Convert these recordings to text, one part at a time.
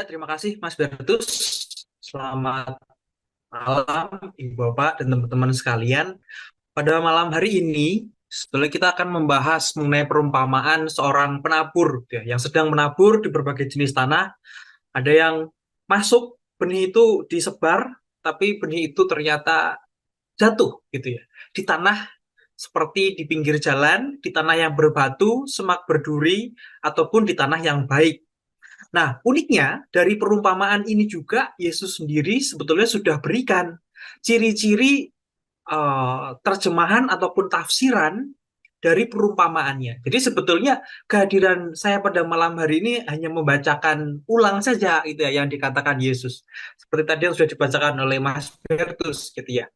Ya, terima kasih Mas Bertus. Selamat malam Ibu Bapak dan teman-teman sekalian. Pada malam hari ini, sebetulnya kita akan membahas mengenai perumpamaan seorang penabur ya, yang sedang menabur di berbagai jenis tanah. Ada yang masuk, benih itu disebar, tapi benih itu ternyata jatuh gitu ya. Di tanah seperti di pinggir jalan, di tanah yang berbatu, semak berduri, ataupun di tanah yang baik. Nah, uniknya dari perumpamaan ini juga Yesus sendiri sebetulnya sudah berikan ciri-ciri terjemahan ataupun tafsiran dari perumpamaannya. Jadi sebetulnya kehadiran saya pada malam hari ini hanya membacakan ulang saja itu ya yang dikatakan Yesus. Seperti tadi yang sudah dibacakan oleh Mas Bertus gitu ya.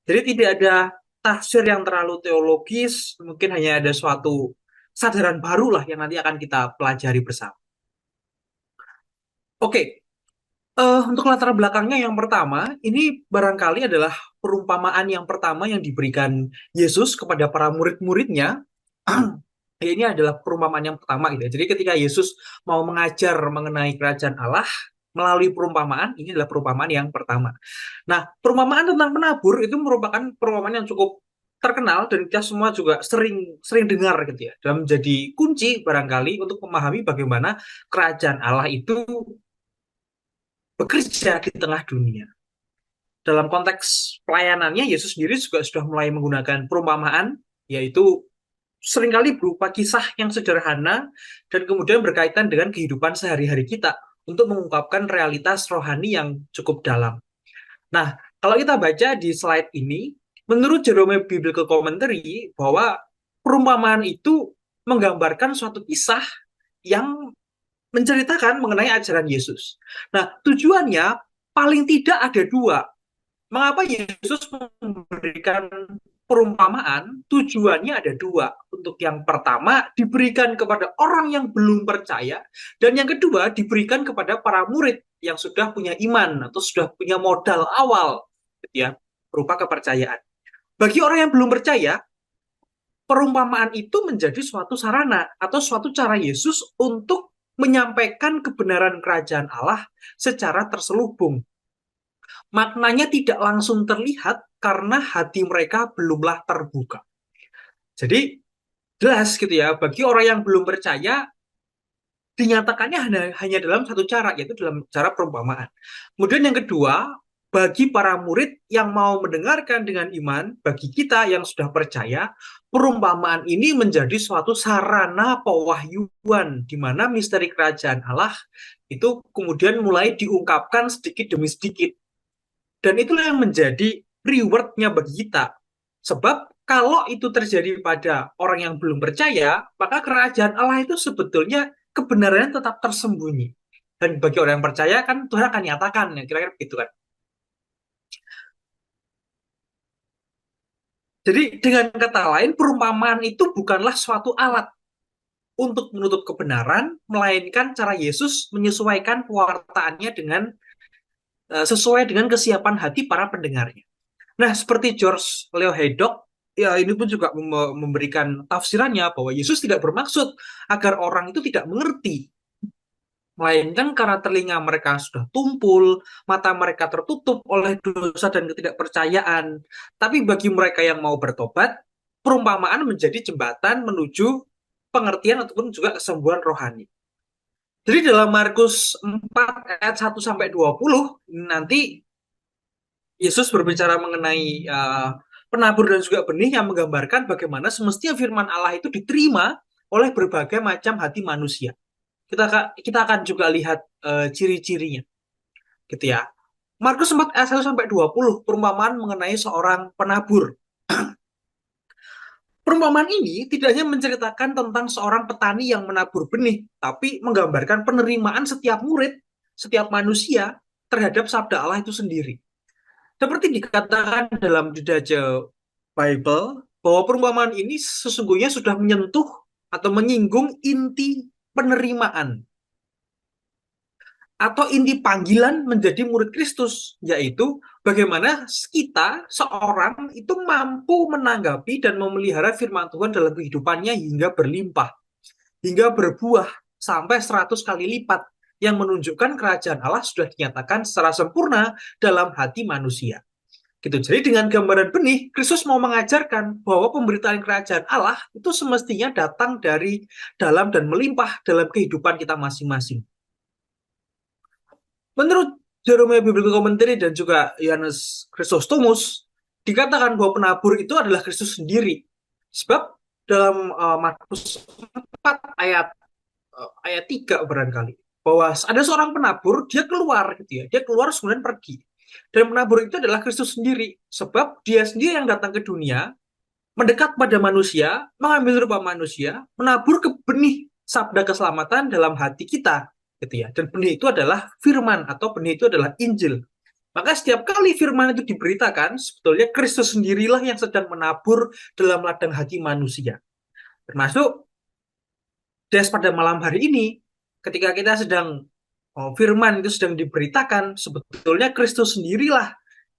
Jadi tidak ada tafsir yang terlalu teologis, mungkin hanya ada suatu kesadaran baru lah yang nanti akan kita pelajari bersama. Oke, untuk latar belakangnya yang pertama, ini barangkali adalah perumpamaan yang pertama yang diberikan Yesus kepada para murid-muridnya. Ya, ini adalah perumpamaan yang pertama gitu ya. Jadi ketika Yesus mau mengajar mengenai kerajaan Allah melalui perumpamaan, ini adalah perumpamaan yang pertama. Nah, perumpamaan tentang penabur itu merupakan perumpamaan yang cukup terkenal dan kita semua juga sering sering dengar gitu ya. Dan menjadi kunci barangkali untuk memahami bagaimana kerajaan Allah itu bekerja di tengah dunia. Dalam konteks pelayanannya, Yesus sendiri juga sudah mulai menggunakan perumpamaan, yaitu seringkali berupa kisah yang sederhana dan kemudian berkaitan dengan kehidupan sehari-hari kita untuk mengungkapkan realitas rohani yang cukup dalam. Nah, kalau kita baca di slide ini, menurut Jerome Biblical Commentary bahwa perumpamaan itu menggambarkan suatu kisah yang menceritakan mengenai ajaran Yesus. Nah, tujuannya paling tidak ada dua. Mengapa Yesus memberikan perumpamaan? Tujuannya ada dua. Untuk yang pertama, diberikan kepada orang yang belum percaya, dan yang kedua, diberikan kepada para murid yang sudah punya iman atau sudah punya modal awal, gitu ya, berupa kepercayaan. Bagi orang yang belum percaya, perumpamaan itu menjadi suatu sarana atau suatu cara Yesus untuk menyampaikan kebenaran kerajaan Allah secara terselubung. Maknanya tidak langsung terlihat karena hati mereka belumlah terbuka. Jadi jelas gitu ya, bagi orang yang belum percaya, dinyatakannya hanya dalam satu cara, yaitu dalam cara perumpamaan. Kemudian yang kedua, bagi para murid yang mau mendengarkan dengan iman, bagi kita yang sudah percaya, perumpamaan ini menjadi suatu sarana pewahyuan, di mana misteri kerajaan Allah itu kemudian mulai diungkapkan sedikit demi sedikit. Dan itulah yang menjadi reward-nya bagi kita. Sebab kalau itu terjadi pada orang yang belum percaya, maka kerajaan Allah itu sebetulnya kebenarannya tetap tersembunyi. Dan bagi orang yang percaya kan Tuhan akan nyatakan, ya, kira-kira begitu kan. Jadi dengan kata lain, perumpamaan itu bukanlah suatu alat untuk menutup kebenaran, melainkan cara Yesus menyesuaikan pewartaannya dengan sesuai dengan kesiapan hati para pendengarnya. Nah, seperti George Leo Haydock, ya ini pun juga memberikan tafsirannya bahwa Yesus tidak bermaksud agar orang itu tidak mengerti, melainkan karena telinga mereka sudah tumpul, mata mereka tertutup oleh dosa dan ketidakpercayaan. Tapi bagi mereka yang mau bertobat, perumpamaan menjadi jembatan menuju pengertian ataupun juga kesembuhan rohani. Jadi dalam Markus 4 ayat 1 sampai 20 nanti Yesus berbicara mengenai penabur dan juga benih yang menggambarkan bagaimana semestinya firman Allah itu diterima oleh berbagai macam hati manusia. Kita akan juga lihat ciri-cirinya, gitu ya. Markus 4 ayat 1 sampai 20 perumpamaan mengenai seorang penabur. Perumpamaan ini tidak hanya menceritakan tentang seorang petani yang menabur benih, tapi menggambarkan penerimaan setiap murid, setiap manusia terhadap sabda Allah itu sendiri. Seperti dikatakan dalam Didache Bible, bahwa perumpamaan ini sesungguhnya sudah menyentuh atau menyinggung inti penerimaan atau inti panggilan menjadi murid Kristus, yaitu bagaimana kita, seorang, itu mampu menanggapi dan memelihara firman Tuhan dalam kehidupannya hingga berlimpah, hingga berbuah sampai 100 kali lipat. yang menunjukkan kerajaan Allah sudah dinyatakan secara sempurna dalam hati manusia. Gitu. Jadi dengan gambaran benih, Kristus mau mengajarkan bahwa pemberitaan kerajaan Allah itu semestinya datang dari dalam dan melimpah dalam kehidupan kita masing-masing. Menurut Jeremiah Biblical Commentary dan juga Johannes Chrysostomus, dikatakan bahwa penabur itu adalah Kristus sendiri. Sebab dalam Markus 4 ayat 3 barangkali, bahwa ada seorang penabur, dia keluar gitu ya, dia keluar kemudian pergi. Dan penabur itu adalah Kristus sendiri, sebab dia sendiri yang datang ke dunia, mendekat pada manusia, mengambil rupa manusia, menabur ke benih sabda keselamatan dalam hati kita, gitu ya. Dan benih itu adalah firman atau benih itu adalah Injil. Maka setiap kali firman itu diberitakan, sebetulnya Kristus sendirilah yang sedang menabur dalam ladang hati manusia. Termasuk Des pada malam hari ini, ketika kita sedang firman itu sedang diberitakan, sebetulnya Kristus sendirilah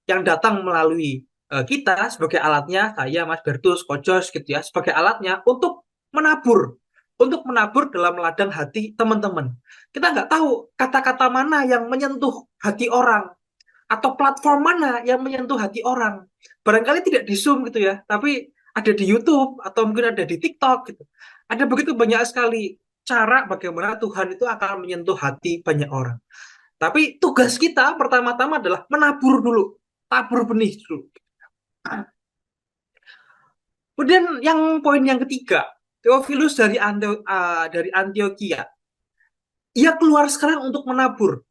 yang datang melalui kita sebagai alatnya, saya, Mas Bertus, Kojos, gitu ya, sebagai alatnya untuk menabur dalam ladang hati teman-teman. Kita nggak tahu kata-kata mana yang menyentuh hati orang, atau platform mana yang menyentuh hati orang. Barangkali tidak di Zoom gitu ya, tapi ada di YouTube atau mungkin ada di TikTok gitu. Ada begitu banyak sekali cara bagaimana Tuhan itu akan menyentuh hati banyak orang. Tapi tugas kita pertama-tama adalah menabur dulu, tabur benih dulu. Kemudian yang poin yang ketiga, Theophilus dari Antioquia. Ia keluar sekarang untuk menabur.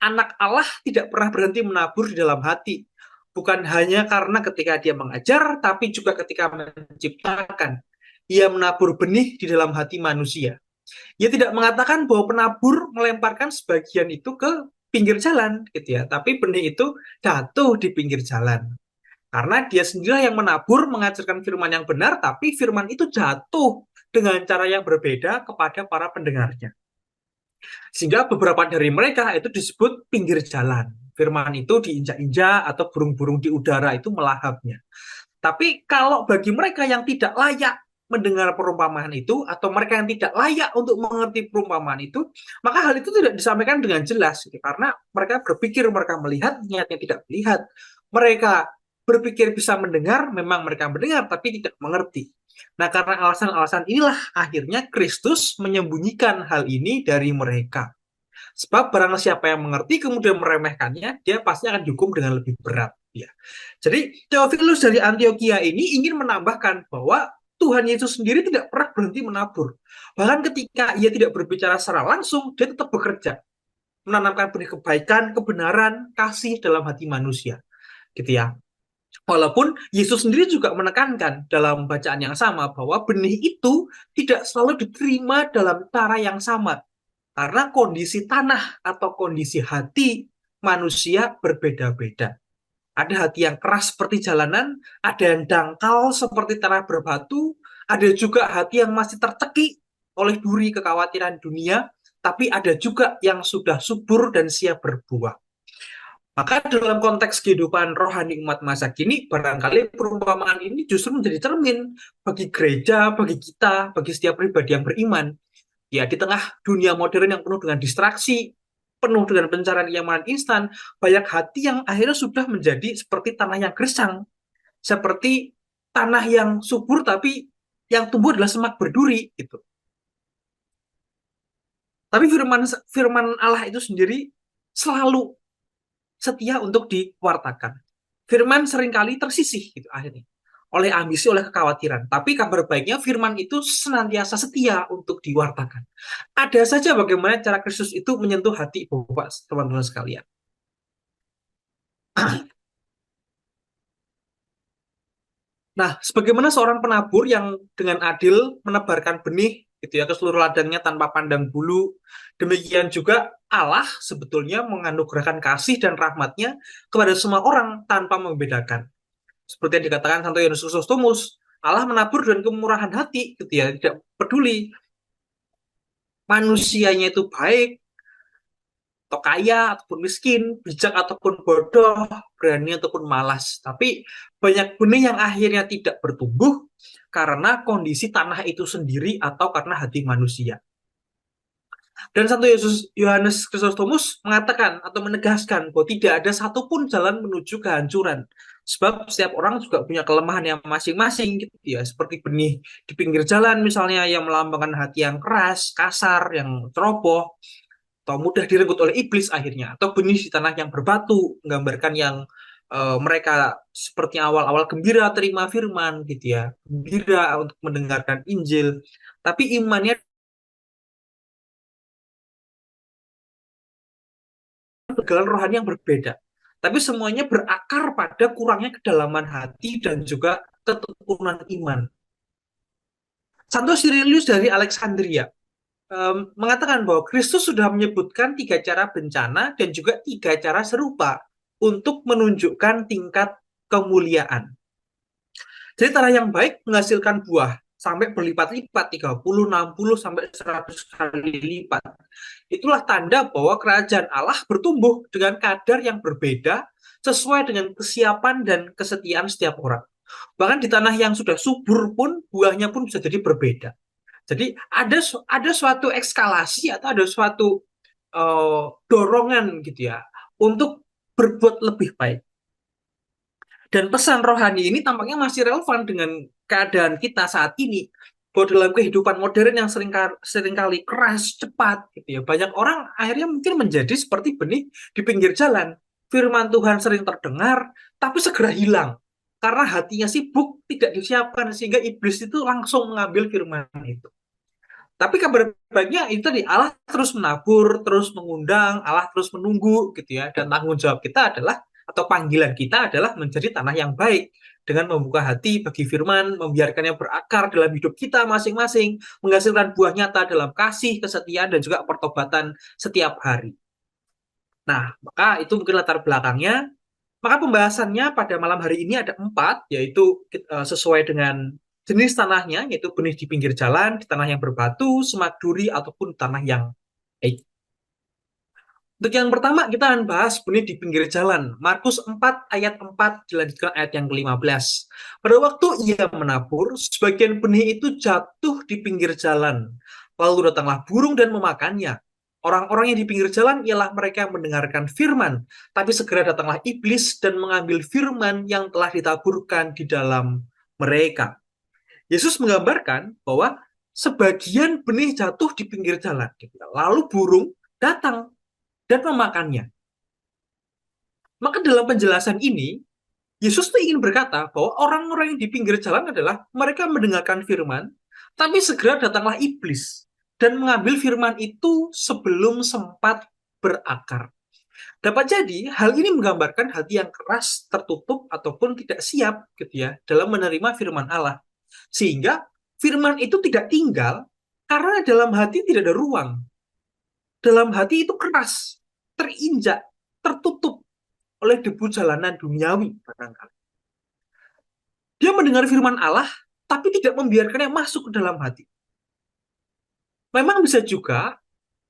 Anak Allah tidak pernah berhenti menabur di dalam hati. Bukan hanya karena ketika dia mengajar, tapi juga ketika menciptakan. Ia menabur benih di dalam hati manusia. Ia tidak mengatakan bahwa penabur melemparkan sebagian itu ke pinggir jalan, gitu ya. Tapi benih itu jatuh di pinggir jalan. Karena dia sendiri yang menabur, mengajarkan firman yang benar, tapi firman itu jatuh dengan cara yang berbeda kepada para pendengarnya. Sehingga beberapa dari mereka itu disebut pinggir jalan. Firman itu diinjak-injak atau burung-burung di udara itu melahapnya. Tapi kalau bagi mereka yang tidak layak mendengar perumpamaan itu, atau mereka yang tidak layak untuk mengerti perumpamaan itu, maka hal itu tidak disampaikan dengan jelas. Karena mereka berpikir mereka melihat, niatnya tidak melihat. Mereka berpikir bisa mendengar, memang mereka mendengar, tapi tidak mengerti. Nah, karena alasan-alasan inilah akhirnya Kristus menyembunyikan hal ini dari mereka. Sebab barang siapa yang mengerti kemudian meremehkannya, dia pasti akan dihukum dengan lebih berat. Ya. Jadi Theophilus dari Antioquia ini ingin menambahkan bahwa Tuhan Yesus sendiri tidak pernah berhenti menabur. Bahkan ketika ia tidak berbicara secara langsung, dia tetap bekerja. Menanamkan benih kebaikan, kebenaran, kasih dalam hati manusia. Gitu ya. Walaupun Yesus sendiri juga menekankan dalam bacaan yang sama bahwa benih itu tidak selalu diterima dalam cara yang sama. Karena kondisi tanah atau kondisi hati manusia berbeda-beda. Ada hati yang keras seperti jalanan, ada yang dangkal seperti tanah berbatu, ada juga hati yang masih tercekik oleh duri kekhawatiran dunia, tapi ada juga yang sudah subur dan siap berbuah. Maka dalam konteks kehidupan rohani umat masa kini, barangkali perumpamaan ini justru menjadi cermin bagi gereja, bagi kita, bagi setiap pribadi yang beriman. Ya, di tengah dunia modern yang penuh dengan distraksi, penuh dengan pencarian kenyamanan instan, banyak hati yang akhirnya sudah menjadi seperti tanah yang gersang, seperti tanah yang subur tapi yang tumbuh adalah semak berduri gitu. Tapi firman firman Allah itu sendiri selalu setia untuk diwartakan. Firman seringkali tersisih gitu akhirnya oleh ambisi, oleh kekhawatiran. Tapi kabar baiknya firman itu senantiasa setia untuk diwartakan. Ada saja bagaimana cara Kristus itu menyentuh hati Bapak, teman-teman sekalian. Nah, sebagaimana seorang penabur yang dengan adil menebarkan benih gitu ya ke seluruh ladangnya tanpa pandang bulu, demikian juga Allah sebetulnya menganugerahkan kasih dan rahmatnya kepada semua orang tanpa membedakan. Seperti yang dikatakan Santo Yohanes Chrysostomus, Allah menabur dengan kemurahan hati gitu ya, tidak peduli manusianya itu baik atau kaya ataupun miskin, bijak ataupun bodoh, berani ataupun malas. Tapi banyak benih yang akhirnya tidak bertumbuh karena kondisi tanah itu sendiri atau karena hati manusia. Dan Santo Yohanes Chrysostomus mengatakan atau menegaskan bahwa tidak ada satupun jalan menuju kehancuran. Sebab setiap orang juga punya kelemahan yang masing-masing gitu ya. Seperti benih di pinggir jalan misalnya yang melambangkan hati yang keras, kasar, yang ceroboh, atau mudah direnggut oleh iblis akhirnya. Atau benih di tanah yang berbatu, menggambarkan yang mereka seperti awal-awal gembira terima firman gitu ya. Gembira untuk mendengarkan Injil. Tapi imannya jalan rohani yang berbeda. Tapi semuanya berakar pada kurangnya kedalaman hati dan juga ketekunan iman. Santo Cyrilius dari Alexandria mengatakan bahwa Kristus sudah menyebutkan tiga cara bencana dan juga tiga cara serupa untuk menunjukkan tingkat kemuliaan. Jadi tanah yang baik menghasilkan buah sampai berlipat-lipat 30, 60 sampai 100 kali lipat. Itulah tanda bahwa kerajaan Allah bertumbuh dengan kadar yang berbeda sesuai dengan kesiapan dan kesetiaan setiap orang. Bahkan di tanah yang sudah subur pun buahnya pun bisa jadi berbeda. Jadi ada suatu ekskalasi atau ada suatu dorongan gitu ya untuk berbuat lebih baik. Dan pesan rohani ini tampaknya masih relevan dengan keadaan kita saat ini. Bahwa dalam kehidupan modern yang seringkali keras, cepat, gitu ya. Banyak orang akhirnya mungkin menjadi seperti benih di pinggir jalan. Firman Tuhan sering terdengar, tapi segera hilang. Karena hatinya sibuk, tidak disiapkan, sehingga iblis itu langsung mengambil firman itu. Tapi kabar baiknya itu tadi, Allah terus menabur, terus mengundang, Allah terus menunggu gitu ya. Dan tanggung jawab kita adalah atau panggilan kita adalah menjadi tanah yang baik dengan membuka hati bagi firman, membiarkannya berakar dalam hidup kita masing-masing, menghasilkan buah nyata dalam kasih, kesetiaan dan juga pertobatan setiap hari. Nah, maka itu mungkin latar belakangnya. Maka pembahasannya pada malam hari ini ada empat, yaitu sesuai dengan jenis tanahnya, yaitu benih di pinggir jalan, di tanah yang berbatu, semak duri, ataupun tanah yang baik. Untuk yang pertama, kita akan bahas benih di pinggir jalan. Markus 4 ayat 4 dilanjutkan ayat yang ke-15. Pada waktu ia menabur, sebagian benih itu jatuh di pinggir jalan. Lalu datanglah burung dan memakannya. Orang-orang yang di pinggir jalan ialah mereka yang mendengarkan firman. Tapi segera datanglah iblis dan mengambil firman yang telah ditaburkan di dalam mereka. Yesus menggambarkan bahwa sebagian benih jatuh di pinggir jalan. Lalu burung datang dan memakannya. Maka dalam penjelasan ini, Yesus tuh ingin berkata bahwa orang-orang yang di pinggir jalan adalah mereka mendengarkan firman, tapi segera datanglah iblis dan mengambil firman itu sebelum sempat berakar. Dapat jadi, hal ini menggambarkan hati yang keras, tertutup, ataupun tidak siap gitu ya dalam menerima firman Allah. Sehingga firman itu tidak tinggal karena dalam hati tidak ada ruang. Dalam hati itu keras, terinjak, tertutup oleh debu jalanan duniawi barangkali. Dia mendengar firman Allah, tapi tidak membiarkannya masuk ke dalam hati. Memang bisa juga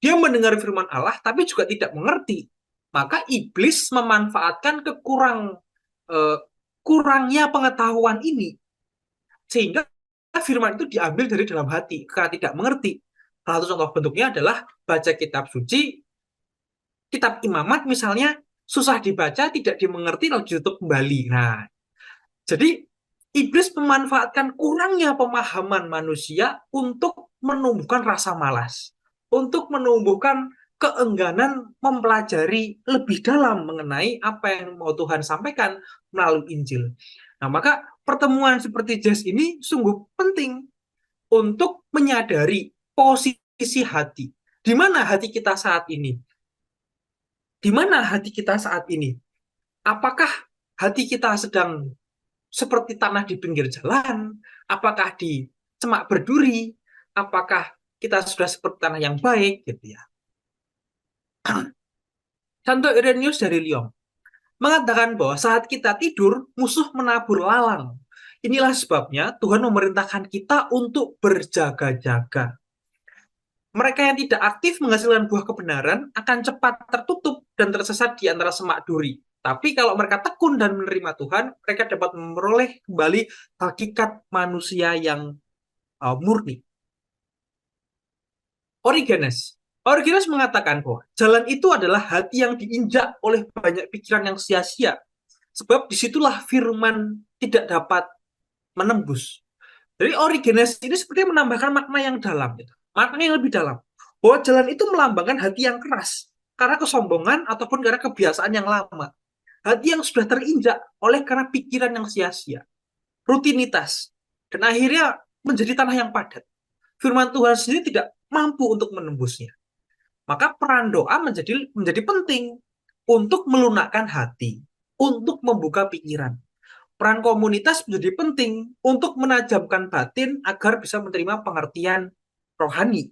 dia mendengar firman Allah, tapi juga tidak mengerti. Maka iblis memanfaatkan eh, kurangnya pengetahuan ini, sehingga firman itu diambil dari dalam hati karena tidak mengerti. Salah satu contoh bentuknya adalah baca kitab suci, kitab imamat misalnya, susah dibaca, tidak dimengerti, lalu ditutup kembali. Nah, jadi iblis memanfaatkan kurangnya pemahaman manusia untuk menumbuhkan rasa malas, untuk menumbuhkan keengganan mempelajari lebih dalam mengenai apa yang mau Tuhan sampaikan melalui Injil. Nah, maka pertemuan seperti Jazz ini sungguh penting untuk menyadari posisi hati. Di mana hati kita saat ini? Di mana hati kita saat ini? Apakah hati kita sedang seperti tanah di pinggir jalan? Apakah di semak berduri? Apakah kita sudah seperti tanah yang baik gitu ya? Santo Irenaeus dari Lyon mengatakan bahwa saat kita tidur, musuh menabur lalang. Inilah sebabnya Tuhan memerintahkan kita untuk berjaga-jaga. Mereka yang tidak aktif menghasilkan buah kebenaran akan cepat tertutup dan tersesat di antara semak duri. Tapi kalau mereka tekun dan menerima Tuhan, mereka dapat memperoleh kembali hakikat manusia yang murni. Origenes Origenes mengatakan bahwa jalan itu adalah hati yang diinjak oleh banyak pikiran yang sia-sia. Sebab disitulah firman tidak dapat menembus. Jadi Origenes ini sepertinya menambahkan makna yang dalam, gitu. Makna yang lebih dalam. Bahwa jalan itu melambangkan hati yang keras. Karena kesombongan ataupun karena kebiasaan yang lama. Hati yang sudah terinjak oleh karena pikiran yang sia-sia. Rutinitas. Dan akhirnya menjadi tanah yang padat. Firman Tuhan sendiri tidak mampu untuk menembusnya. Maka peran doa menjadi penting untuk melunakkan hati, untuk membuka pikiran. Peran komunitas menjadi penting untuk menajamkan batin agar bisa menerima pengertian rohani.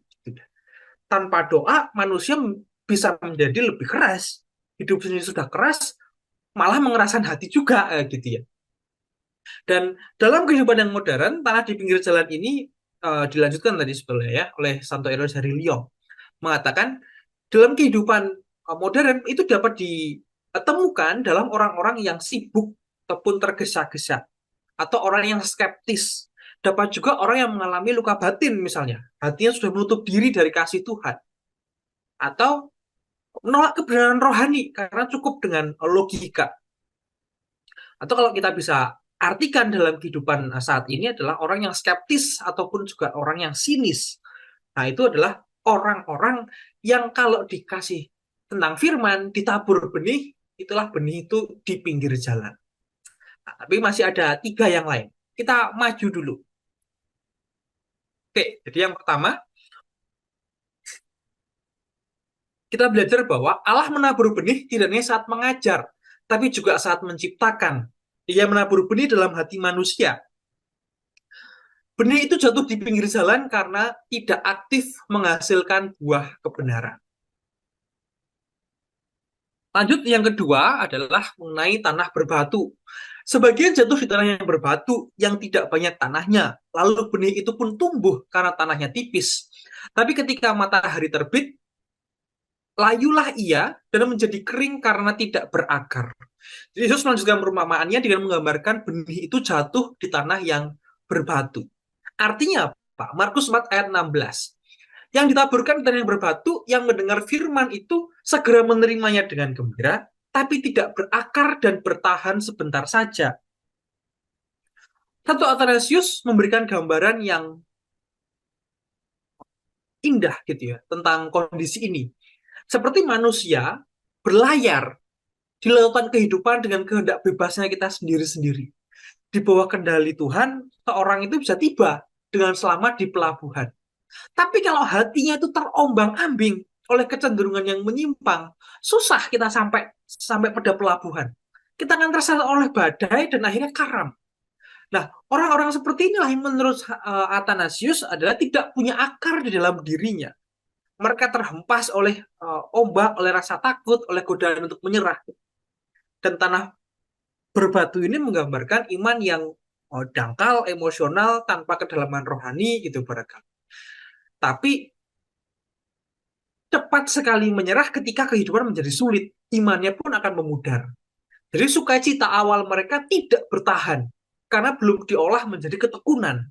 Tanpa doa, manusia bisa menjadi lebih keras. Hidup sendiri sudah keras, malah mengeraskan hati juga, gitu ya. Dan dalam kehidupan yang modern, tanah di pinggir jalan ini dilanjutkan tadi sebenarnya ya oleh Santo Eros dari Lyon, mengatakan dalam kehidupan modern itu dapat ditemukan dalam orang-orang yang sibuk ataupun tergesa-gesa, atau orang yang skeptis. Dapat juga orang yang mengalami luka batin misalnya, hatinya sudah menutup diri dari kasih Tuhan, atau menolak kebenaran rohani karena cukup dengan logika. Atau kalau kita bisa artikan dalam kehidupan saat ini adalah orang yang skeptis ataupun juga orang yang sinis. Nah, itu adalah orang-orang yang kalau dikasih tentang firman, ditabur benih, itulah benih itu di pinggir jalan. Nah, tapi masih ada tiga yang lain. Kita maju dulu. Oke, jadi yang pertama, kita belajar bahwa Allah menabur benih tidak hanya saat mengajar, tapi juga saat menciptakan. Dia menabur benih dalam hati manusia. Benih itu jatuh di pinggir jalan karena tidak aktif menghasilkan buah kebenaran. Lanjut, yang kedua adalah mengenai tanah berbatu. Sebagian jatuh di tanah yang berbatu yang tidak banyak tanahnya, lalu benih itu pun tumbuh karena tanahnya tipis. Tapi ketika matahari terbit, layulah ia dan menjadi kering karena tidak berakar. Jadi Yesus melanjutkan perumpamaannya dengan menggambarkan benih itu jatuh di tanah yang berbatu. Artinya apa? Markus 4 ayat 16. Yang ditaburkan di tanah yang berbatu, yang mendengar firman itu segera menerimanya dengan gembira, tapi tidak berakar dan bertahan sebentar saja. Santo Athanasius memberikan gambaran yang indah gitu ya tentang kondisi ini. Seperti manusia berlayar di lautan kehidupan dengan kehendak bebasnya kita sendiri-sendiri. Di bawah kendali Tuhan, seorang itu bisa tiba dengan selamat di pelabuhan. Tapi kalau hatinya itu terombang-ambing oleh kecenderungan yang menyimpang, susah kita sampai sampai pada pelabuhan. Kita akan terseret oleh badai dan akhirnya karam. Nah, orang-orang seperti inilah yang menurut Athanasius adalah tidak punya akar di dalam dirinya. Mereka terhempas oleh ombak, oleh rasa takut, oleh godaan untuk menyerah. Dan tanah berbatu ini menggambarkan iman yang dangkal, emosional, tanpa kedalaman rohani gitu barangkali. Tapi cepat sekali menyerah ketika kehidupan menjadi sulit. Imannya pun akan memudar. Jadi sukacita awal mereka tidak bertahan karena belum diolah menjadi ketekunan.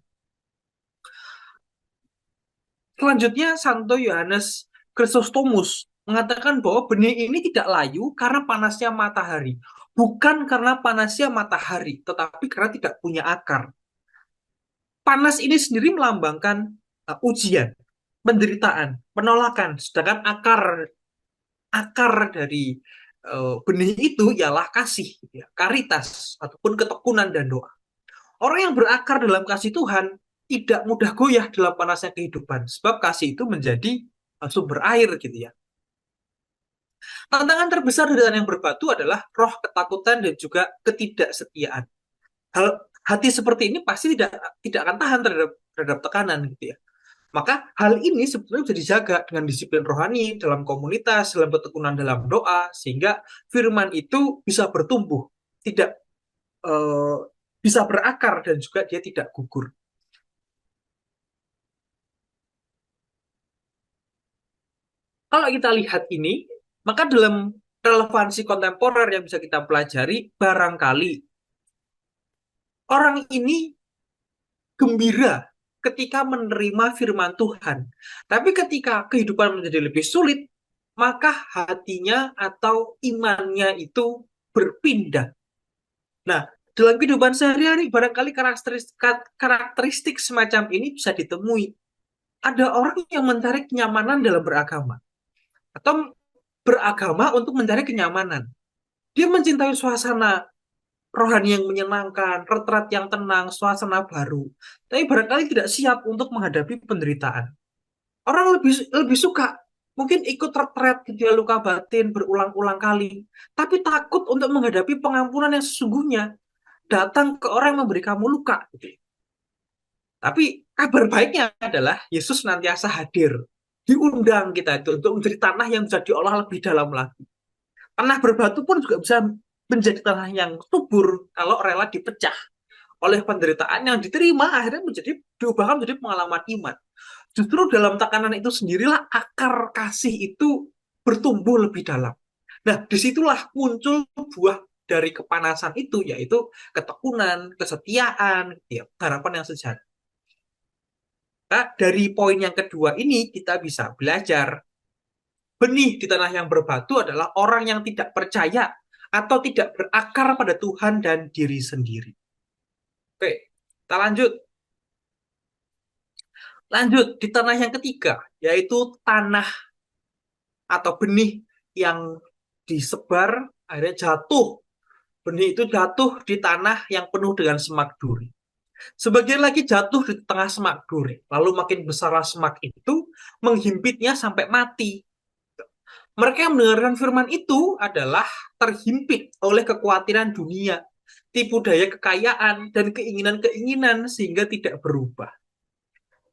Selanjutnya, Santo Yohanes Chrysostomus mengatakan bahwa benih ini tidak layu karena panasnya matahari. Bukan karena panasnya matahari, tetapi karena tidak punya akar. Panas ini sendiri melambangkan ujian, penderitaan, penolakan. Sedangkan akar dari benih itu ialah kasih, ya, karitas, ataupun ketekunan dan doa. Orang yang berakar dalam kasih Tuhan tidak mudah goyah dalam panasnya kehidupan, sebab kasih itu menjadi sumber air gitu ya. Tantangan terbesar dari tanah yang berbatu adalah roh ketakutan dan juga ketidaksetiaan. Hati seperti ini pasti tidak akan tahan terhadap tekanan gitu ya. Maka hal ini sebetulnya bisa dijaga dengan disiplin rohani dalam komunitas, dalam ketekunan dalam doa, sehingga firman itu bisa bertumbuh, tidak eh, bisa berakar dan juga dia tidak gugur. Kalau kita lihat ini, maka dalam relevansi kontemporer yang bisa kita pelajari, barangkali orang ini gembira ketika menerima firman Tuhan. Tapi ketika kehidupan menjadi lebih sulit, maka hatinya atau imannya itu berpindah. Nah, dalam kehidupan sehari-hari, barangkali karakteristik semacam ini bisa ditemui. Ada orang yang mencari kenyamanan dalam beragama, atau beragama untuk mencari kenyamanan. Dia mencintai suasana rohani yang menyenangkan, retret yang tenang, suasana baru. Tapi barangkali tidak siap untuk menghadapi penderitaan. Orang lebih lebih suka mungkin ikut retret dia luka batin berulang-ulang kali, tapi takut untuk menghadapi pengampunan yang sesungguhnya datang ke orang yang memberi kamu luka. Tapi kabar baiknya adalah Yesus senantiasa hadir. Diundang kita itu untuk menjadi tanah yang bisa diolah lebih dalam lagi. Tanah berbatu pun juga bisa menjadi tanah yang subur kalau rela dipecah oleh penderitaan yang diterima, akhirnya diubahkan menjadi pengalaman iman. Justru dalam tekanan itu sendirilah akar kasih itu bertumbuh lebih dalam. Nah, disitulah muncul buah dari kepanasan itu, yaitu ketekunan, kesetiaan, ya, harapan yang sejati. Nah, dari poin yang kedua ini kita bisa belajar benih di tanah yang berbatu adalah orang yang tidak percaya atau tidak berakar pada Tuhan dan diri sendiri. Oke, kita lanjut. Lanjut di tanah yang ketiga, yaitu tanah atau benih yang disebar akhirnya jatuh. Benih itu jatuh di tanah yang penuh dengan semak duri. Sebagian lagi jatuh di tengah semak duri. Lalu makin besarlah semak itu, menghimpitnya sampai mati. Mereka yang mendengarkan firman itu adalah terhimpit oleh kekhawatiran dunia, tipu daya kekayaan, dan keinginan-keinginan sehingga tidak berubah.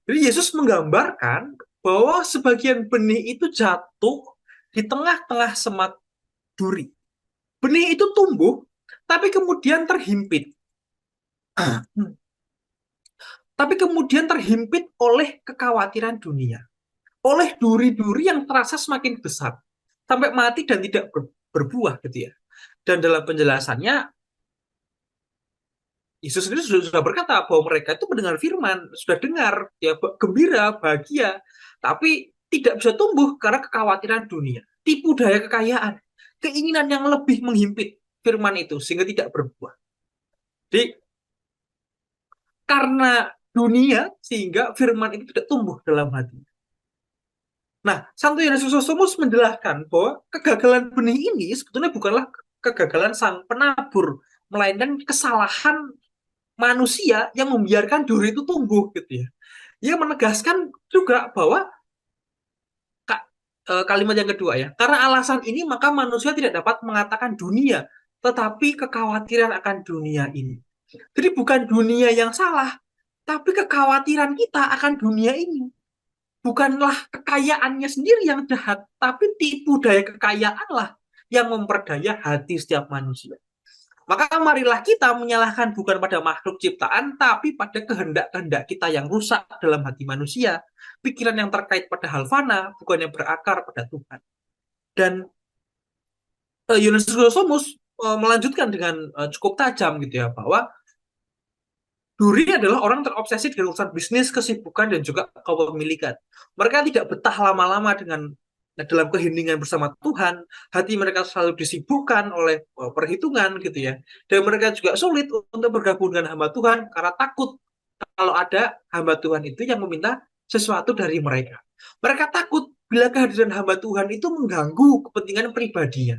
Jadi Yesus menggambarkan bahwa sebagian benih itu jatuh di tengah-tengah semak duri. Benih itu tumbuh, tapi kemudian terhimpit. Tapi kemudian terhimpit oleh kekhawatiran dunia. Oleh duri-duri yang terasa semakin besar. Sampai mati dan tidak berbuah gitu ya. Dan dalam penjelasannya, Yesus sendiri sudah berkata bahwa mereka itu mendengar firman, sudah dengar, ya gembira, bahagia, tapi tidak bisa tumbuh karena kekhawatiran dunia, tipu daya kekayaan, keinginan yang lebih menghimpit firman itu sehingga tidak berbuah. Jadi karena dunia sehingga firman itu tidak tumbuh dalam hati. Nah, Santo Yohanes Chrysostomus menjelaskan bahwa kegagalan benih ini sebetulnya bukanlah kegagalan sang penabur, melainkan kesalahan manusia yang membiarkan duri itu tumbuh gitu ya. Ia menegaskan juga bahwa kalimat yang kedua ya, karena alasan ini maka manusia tidak dapat mengatakan dunia, tetapi kekhawatiran akan dunia ini. Jadi bukan dunia yang salah, tapi kekhawatiran kita akan dunia ini. Bukanlah kekayaannya sendiri yang jahat, tapi tipu daya kekayaanlah yang memperdaya hati setiap manusia. Maka marilah kita menyalahkan bukan pada makhluk ciptaan, tapi pada kehendak-kehendak kita yang rusak dalam hati manusia. Pikiran yang terkait pada hal fana, bukan yang berakar pada Tuhan. Dan Yohanes Chrysostomus melanjutkan dengan cukup tajam gitu ya, bahwa duri adalah orang terobsesi dengan urusan bisnis, kesibukan, dan juga kepemilikan. Mereka tidak betah lama-lama dalam keheningan bersama Tuhan, hati mereka selalu disibukkan oleh perhitungan gitu ya. Dan mereka juga sulit untuk bergabung dengan hamba Tuhan karena takut kalau ada hamba Tuhan itu yang meminta sesuatu dari mereka. Mereka takut bila kehadiran hamba Tuhan itu mengganggu kepentingan pribadinya.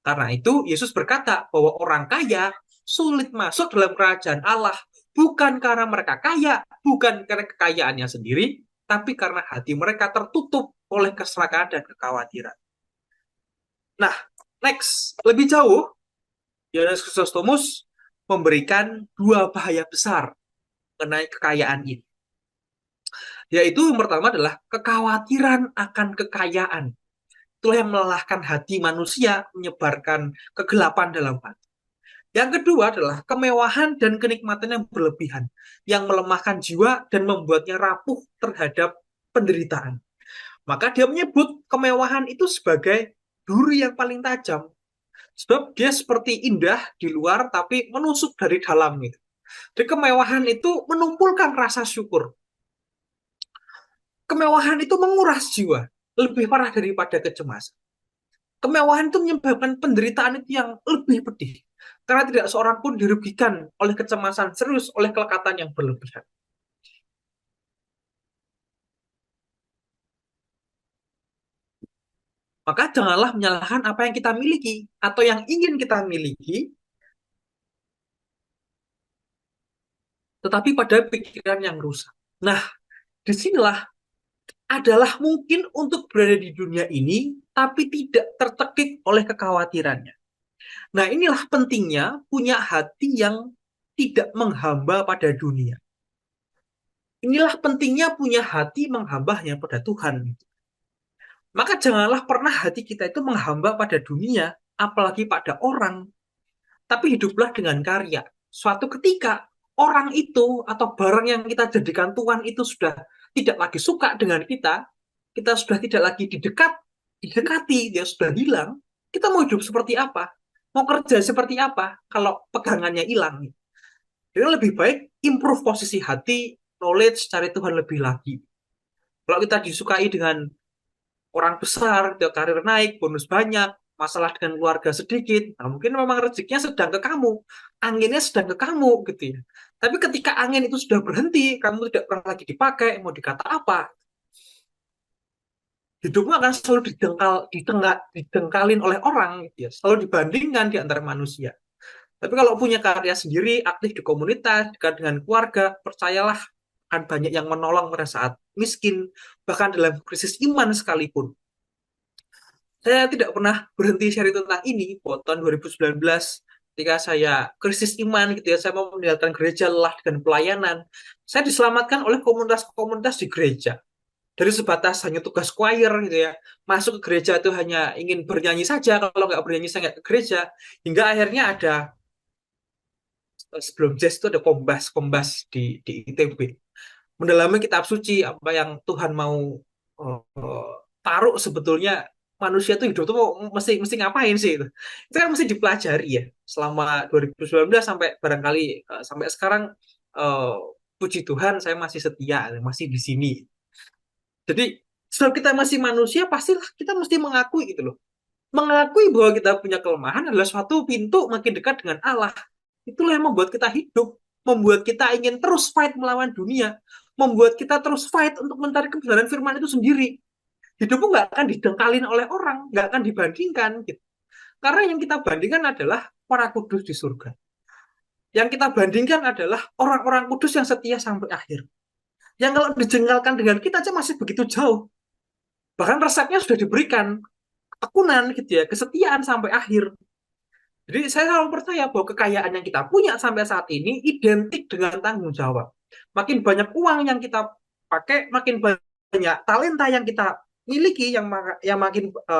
Karena itu Yesus berkata bahwa orang kaya sulit masuk dalam kerajaan Allah bukan karena mereka kaya, bukan karena kekayaannya sendiri, tapi karena hati mereka tertutup oleh keserakahan dan kekhawatiran. Nah, next, lebih jauh, Yohanes Chrysostomus memberikan dua bahaya besar mengenai kekayaan ini. Yaitu yang pertama adalah kekhawatiran akan kekayaan. Itulah yang melelahkan hati manusia, menyebarkan kegelapan dalam hati. Yang kedua adalah kemewahan dan kenikmatan yang berlebihan, yang melemahkan jiwa dan membuatnya rapuh terhadap penderitaan. Maka dia menyebut kemewahan itu sebagai duri yang paling tajam. Sebab dia seperti indah di luar tapi menusuk dari dalam gitu. Jadi kemewahan itu menumpulkan rasa syukur. Kemewahan itu menguras jiwa, lebih parah daripada kecemasan. Kemewahan itu menyebabkan penderitaan itu yang lebih pedih. Karena tidak seorang pun dirugikan oleh kecemasan serius, oleh kelekatan yang berlebihan. Maka janganlah menyalahkan apa yang kita miliki atau yang ingin kita miliki, tetapi pada pikiran yang rusak. Nah, disinilah adalah mungkin untuk berada di dunia ini, tapi tidak tertekik oleh kekhawatirannya. Nah, inilah pentingnya punya hati yang tidak menghamba pada dunia. Inilah pentingnya punya hati menghamba hanya pada Tuhan. Maka janganlah pernah hati kita itu menghamba pada dunia, apalagi pada orang, tapi hiduplah dengan karya. Suatu ketika orang itu atau barang yang kita jadikan Tuhan itu sudah tidak lagi suka dengan kita sudah tidak lagi didekati, dia sudah hilang. Kita mau hidup seperti apa? Mau kerja seperti apa kalau pegangannya hilang? Jadi lebih baik improve posisi hati, knowledge, cari Tuhan lebih lagi. Kalau kita disukai dengan orang besar, karir naik, bonus banyak, masalah dengan keluarga sedikit, nah mungkin memang rezekinya sedang ke kamu, anginnya sedang ke kamu gitu ya. Tapi ketika angin itu sudah berhenti, kamu tidak pernah lagi dipakai, mau dikata apa, hidupmu akan selalu didengkalin oleh orang, gitu ya. Selalu dibandingkan di antara manusia. Tapi kalau punya karya sendiri, aktif di komunitas, dekat dengan keluarga, percayalah akan banyak yang menolong pada saat miskin, bahkan dalam krisis iman sekalipun. Saya tidak pernah berhenti share tentang ini. Buat tahun 2019, ketika saya krisis iman, gitu ya, saya mau meninggalkan gereja lelah dengan pelayanan, saya diselamatkan oleh komunitas-komunitas di gereja. Dari sebatas hanya tugas choir gitu ya, masuk ke gereja itu hanya ingin bernyanyi saja, kalau nggak bernyanyi saya nggak ke gereja, hingga akhirnya ada, sebelum jazz itu ada kombas di ITB, mendalami kitab suci, apa yang Tuhan mau taruh sebetulnya manusia tuh hidup tuh mesti mesti ngapain sih itu kan mesti dipelajari ya selama 2019 sampai barangkali sampai sekarang, uh, puji Tuhan saya masih setia, masih di sini. Jadi sebab kita masih manusia, pastilah kita mesti mengakui gitu loh. Mengakui bahwa kita punya kelemahan adalah suatu pintu makin dekat dengan Allah. Itulah yang membuat kita hidup, membuat kita ingin terus fight melawan dunia, membuat kita terus fight untuk mencari kebenaran firman itu sendiri. Hidupmu nggak akan didengkalin oleh orang, nggak akan dibandingkan. Gitu. Karena yang kita bandingkan adalah para kudus di surga. Yang kita bandingkan adalah orang-orang kudus yang setia sampai akhir. Yang kalau dijengkelkan dengan kita aja masih begitu jauh. Bahkan resepnya sudah diberikan, ketekunan gitu ya, kesetiaan sampai akhir. Jadi saya selalu percaya bahwa kekayaan yang kita punya sampai saat ini identik dengan tanggung jawab. Makin banyak uang yang kita pakai, makin banyak talenta yang kita miliki, yang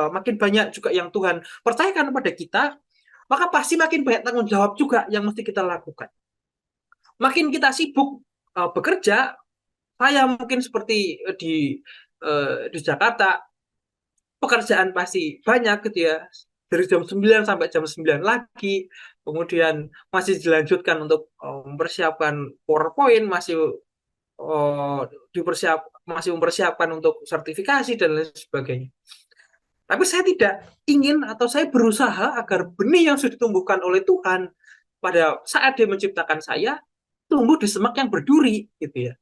makin banyak juga yang Tuhan percayakan kepada kita, maka pasti makin banyak tanggung jawab juga yang mesti kita lakukan. Makin kita sibuk bekerja, saya mungkin seperti di Jakarta, pekerjaan pasti banyak gitu ya, dari jam 9 sampai jam 9 lagi, kemudian masih dilanjutkan untuk mempersiapkan PowerPoint, uh, masih mempersiapkan untuk sertifikasi dan lain sebagainya. Tapi saya tidak ingin, atau saya berusaha agar benih yang sudah ditumbuhkan oleh Tuhan pada saat Dia menciptakan saya tumbuh di semak yang berduri gitu ya.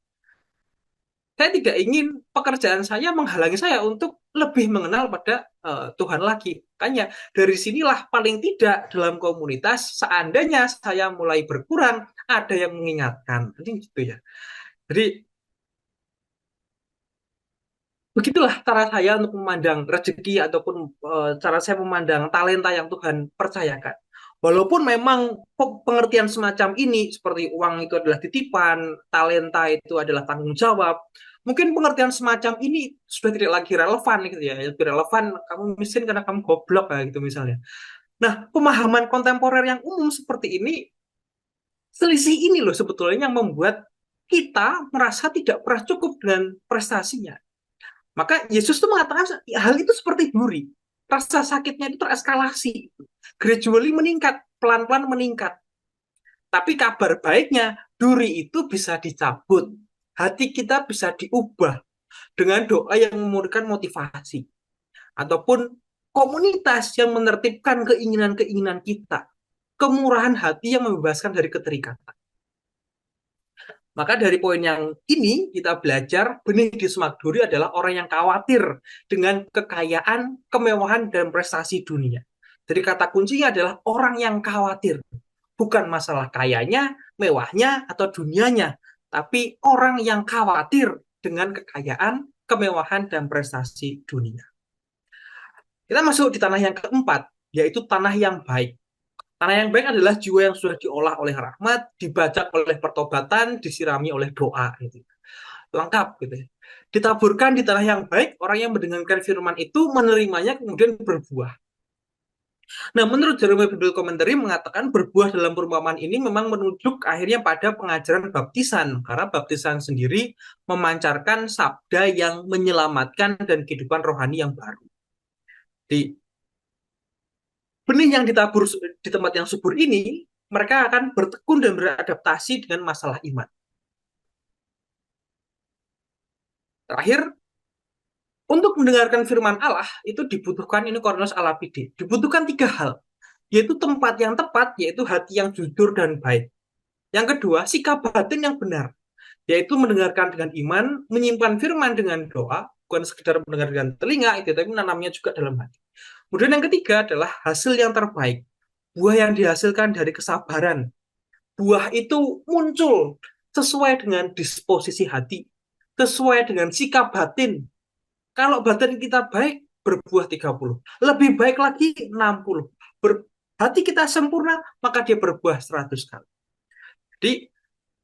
Saya tidak ingin pekerjaan saya menghalangi saya untuk lebih mengenal pada Tuhan lagi. Makanya dari sinilah paling tidak dalam komunitas, seandainya saya mulai berkurang, ada yang mengingatkan. Jadi gitu ya. Jadi begitulah cara saya untuk memandang rezeki, ataupun cara saya memandang talenta yang Tuhan percayakan. Walaupun memang pengertian semacam ini, seperti uang itu adalah titipan, talenta itu adalah tanggung jawab, mungkin pengertian semacam ini sudah tidak lagi relevan gitu ya. Lebih relevan kamu miskin karena kamu goblok lah gitu misalnya. Nah, pemahaman kontemporer yang umum seperti ini, selisih ini loh sebetulnya yang membuat kita merasa tidak pernah cukup dengan prestasinya. Maka Yesus tuh mengatakan hal itu seperti duri. Rasa sakitnya itu tereskalasi, gradually meningkat, pelan-pelan meningkat. Tapi kabar baiknya, duri itu bisa dicabut. Hati kita bisa diubah. dengan doa yang memberikan motivasi, ataupun komunitas yang menertibkan keinginan-keinginan kita, kemurahan hati yang membebaskan dari keterikatan. Maka dari poin yang ini kita belajar benih di semak duri adalah orang yang khawatir dengan kekayaan, kemewahan, dan prestasi dunia. Jadi kata kuncinya adalah orang yang khawatir. Bukan masalah kayanya, mewahnya, atau dunianya. Tapi orang yang khawatir dengan kekayaan, kemewahan, dan prestasi dunia. Kita masuk di tanah yang keempat, yaitu tanah yang baik. Tanah yang baik adalah jiwa yang sudah diolah oleh rahmat, dibajak oleh pertobatan, disirami oleh doa. Gitu. Lengkap. Gitu. Ditaburkan di tanah yang baik, orang yang mendengarkan firman itu menerimanya kemudian berbuah. Nah, menurut Jeremiah Bible Commentary mengatakan berbuah dalam perumpamaan ini memang menunjuk akhirnya pada pengajaran baptisan. Karena baptisan sendiri memancarkan sabda yang menyelamatkan dan kehidupan rohani yang baru. Di benih yang ditabur di tempat yang subur ini, mereka akan bertekun dan beradaptasi dengan masalah iman. Terakhir, untuk mendengarkan firman Allah, itu dibutuhkan, ini Cornelius Alapide, dibutuhkan 3 hal, yaitu tempat yang tepat, yaitu hati yang jujur dan baik. Yang kedua, sikap batin yang benar, yaitu mendengarkan dengan iman, menyimpan firman dengan doa, bukan sekedar mendengar dengan telinga, itu, tapi menanamnya juga dalam hati. Kemudian yang ketiga adalah hasil yang terbaik, buah yang dihasilkan dari kesabaran. Buah itu muncul sesuai dengan disposisi hati, sesuai dengan sikap batin. Kalau batin kita baik, berbuah 30. Lebih baik lagi 60. Hati kita sempurna, maka dia berbuah 100 kali. Jadi,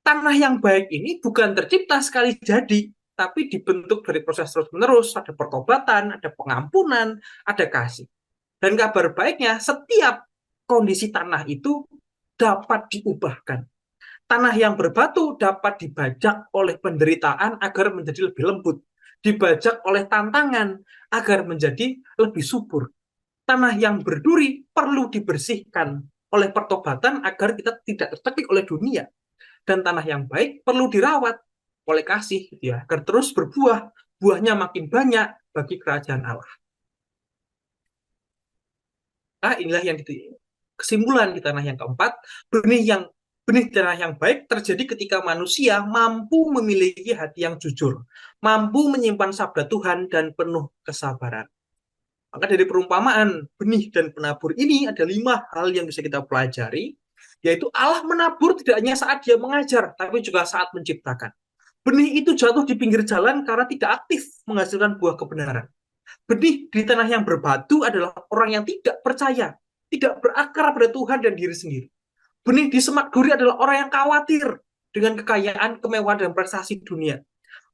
tanah yang baik ini bukan tercipta sekali jadi, tapi dibentuk dari proses terus-menerus. Ada pertobatan, ada pengampunan, ada kasih. Dan kabar baiknya, setiap kondisi tanah itu dapat diubahkan. Tanah yang berbatu dapat dibajak oleh penderitaan agar menjadi lebih lembut. Dibajak oleh tantangan agar menjadi lebih subur. Tanah yang berduri perlu dibersihkan oleh pertobatan agar kita tidak tercekik oleh dunia. Dan tanah yang baik perlu dirawat oleh kasih, ya, agar terus berbuah. Buahnya makin banyak bagi kerajaan Allah. Nah, inilah yang kesimpulan di tanah yang keempat, benih tanah yang baik terjadi ketika manusia mampu memiliki hati yang jujur, mampu menyimpan sabda Tuhan dan penuh kesabaran. Maka dari perumpamaan benih dan penabur ini ada 5 hal yang bisa kita pelajari, yaitu Allah menabur tidak hanya saat dia mengajar, tapi juga saat menciptakan. Benih itu jatuh di pinggir jalan karena tidak aktif menghasilkan buah kebenaran. Benih di tanah yang berbatu adalah orang yang tidak percaya, tidak berakar pada Tuhan dan diri sendiri. Benih di semak duri adalah orang yang khawatir dengan kekayaan, kemewahan, dan prestasi dunia.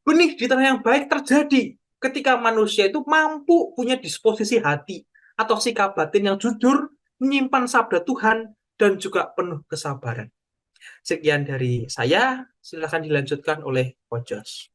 Benih di tanah yang baik terjadi ketika manusia itu mampu punya disposisi hati atau sikap batin yang jujur, menyimpan sabda Tuhan, dan juga penuh kesabaran. Sekian dari saya, silakan dilanjutkan oleh Coach Jos.